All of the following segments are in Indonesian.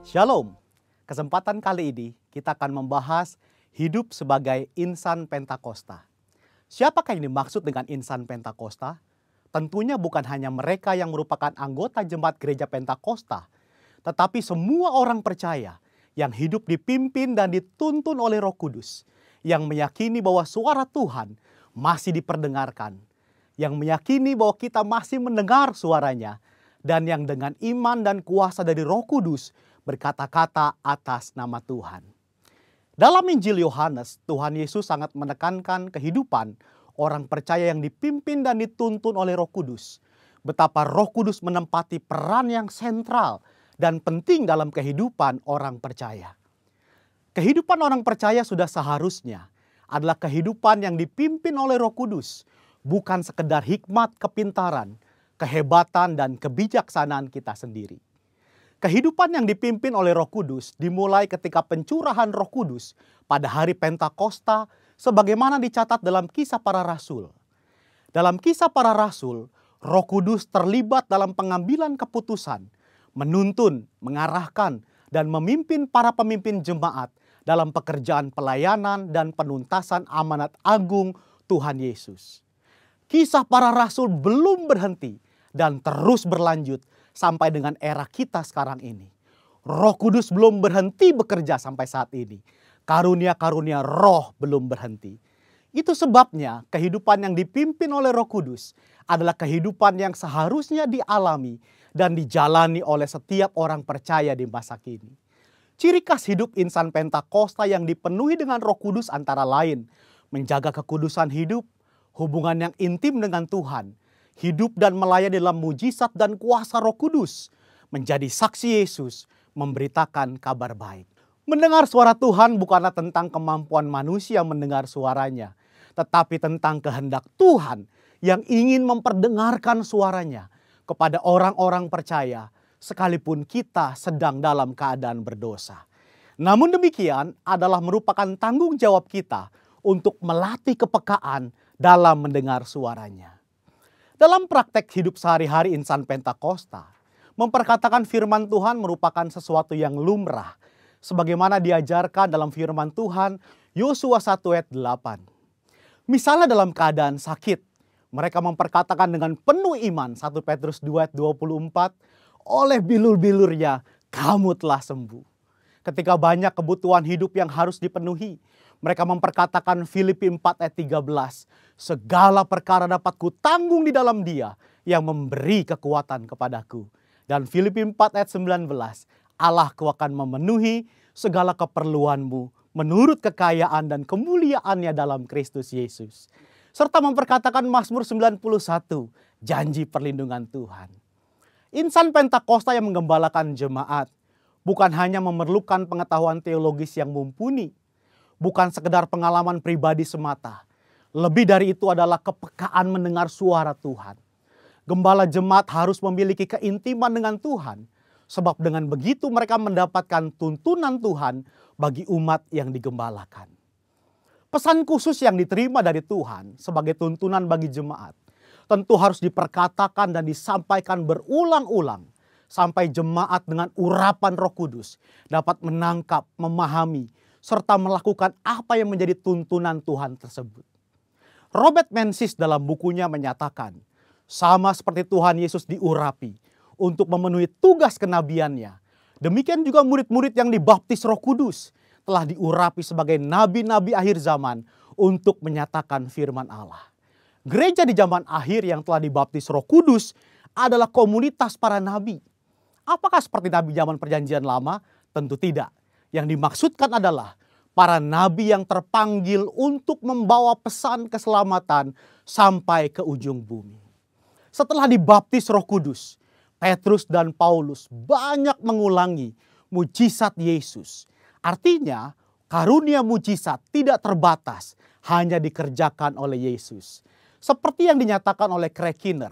Shalom. Kesempatan kali ini kita akan membahas hidup sebagai insan Pentakosta. Siapakah yang dimaksud dengan insan Pentakosta? Tentunya bukan hanya mereka yang merupakan anggota jemaat gereja Pentakosta, tetapi semua orang percaya yang hidup dipimpin dan dituntun oleh Roh Kudus, yang meyakini bahwa suara Tuhan masih diperdengarkan, yang meyakini bahwa kita masih mendengar suaranya, dan yang dengan iman dan kuasa dari Roh Kudus berkata-kata atas nama Tuhan. Dalam Injil Yohanes, Tuhan Yesus sangat menekankan kehidupan orang percaya yang dipimpin dan dituntun oleh Roh Kudus. Betapa Roh Kudus menempati peran yang sentral dan penting dalam kehidupan orang percaya. Kehidupan orang percaya sudah seharusnya adalah kehidupan yang dipimpin oleh Roh Kudus, bukan sekedar hikmat, kepintaran, kehebatan, dan kebijaksanaan kita sendiri. Kehidupan yang dipimpin oleh Roh Kudus dimulai ketika pencurahan Roh Kudus pada hari Pentakosta sebagaimana dicatat dalam Kisah Para Rasul. Dalam Kisah Para Rasul, Roh Kudus terlibat dalam pengambilan keputusan, menuntun, mengarahkan, dan memimpin para pemimpin jemaat dalam pekerjaan pelayanan dan penuntasan amanat agung Tuhan Yesus. Kisah Para Rasul belum berhenti dan terus berlanjut sampai dengan era kita sekarang ini. Roh Kudus belum berhenti bekerja sampai saat ini. Karunia-karunia roh belum berhenti. Itu sebabnya kehidupan yang dipimpin oleh Roh Kudus adalah kehidupan yang seharusnya dialami dan dijalani oleh setiap orang percaya di masa kini. Ciri khas hidup insan Pentakosta yang dipenuhi dengan Roh Kudus antara lain menjaga kekudusan hidup, hubungan yang intim dengan Tuhan, hidup dan melayani dalam mujizat dan kuasa Roh Kudus, menjadi saksi Yesus, memberitakan kabar baik. Mendengar suara Tuhan bukanlah tentang kemampuan manusia mendengar suaranya, tetapi tentang kehendak Tuhan yang ingin memperdengarkan suaranya kepada orang-orang percaya, sekalipun kita sedang dalam keadaan berdosa. Namun demikian adalah merupakan tanggung jawab kita untuk melatih kepekaan dalam mendengar suaranya. Dalam praktek hidup sehari-hari insan Pentakosta, memperkatakan firman Tuhan merupakan sesuatu yang lumrah, sebagaimana diajarkan dalam firman Tuhan Yosua 1 ayat 8. Misalnya dalam keadaan sakit, mereka memperkatakan dengan penuh iman 1 Petrus 2 ayat 24, oleh bilur-bilurnya kamu telah sembuh. Ketika banyak kebutuhan hidup yang harus dipenuhi, mereka memperkatakan Filipi 4 ayat 13, segala perkara dapat kutanggung di dalam Dia yang memberi kekuatan kepadaku. Dan Filipi 4 ayat 19, Allahku akan memenuhi segala keperluanmu menurut kekayaan dan kemuliaannya dalam Kristus Yesus. Serta memperkatakan Mazmur 91, janji perlindungan Tuhan. Insan Pentakosta yang menggembalakan jemaat bukan hanya memerlukan pengetahuan teologis yang mumpuni, bukan sekedar pengalaman pribadi semata. Lebih dari itu adalah kepekaan mendengar suara Tuhan. Gembala jemaat harus memiliki keintiman dengan Tuhan, sebab dengan begitu mereka mendapatkan tuntunan Tuhan bagi umat yang digembalakan. Pesan khusus yang diterima dari Tuhan sebagai tuntunan bagi jemaat tentu harus diperkatakan dan disampaikan berulang-ulang sampai jemaat dengan urapan Roh Kudus dapat menangkap, memahami, serta melakukan apa yang menjadi tuntunan Tuhan tersebut. Robert Menzies dalam bukunya menyatakan, sama seperti Tuhan Yesus diurapi untuk memenuhi tugas kenabiannya, demikian juga murid-murid yang dibaptis Roh Kudus telah diurapi sebagai nabi-nabi akhir zaman untuk menyatakan firman Allah. Gereja di zaman akhir yang telah dibaptis Roh Kudus adalah komunitas para nabi. Apakah seperti nabi zaman Perjanjian Lama? Tentu tidak. Yang dimaksudkan adalah para nabi yang terpanggil untuk membawa pesan keselamatan sampai ke ujung bumi. Setelah dibaptis Roh Kudus, Petrus dan Paulus banyak mengulangi mujizat Yesus. Artinya, karunia mujizat tidak terbatas, hanya dikerjakan oleh Yesus. Seperti yang dinyatakan oleh Craig Keener,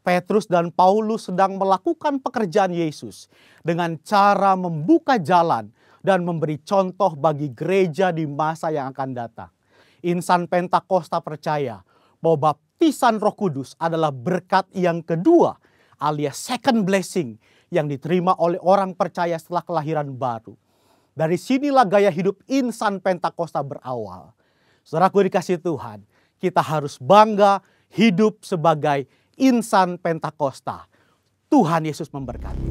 Petrus dan Paulus sedang melakukan pekerjaan Yesus dengan cara membuka jalan dan memberi contoh bagi gereja di masa yang akan datang. Insan Pentakosta percaya bahwa baptisan Roh Kudus adalah berkat yang kedua alias second blessing yang diterima oleh orang percaya setelah kelahiran baru. Dari sinilah gaya hidup insan Pentakosta berawal. Saudaraku dikasihi Tuhan, kita harus bangga hidup sebagai insan Pentakosta. Tuhan Yesus memberkati.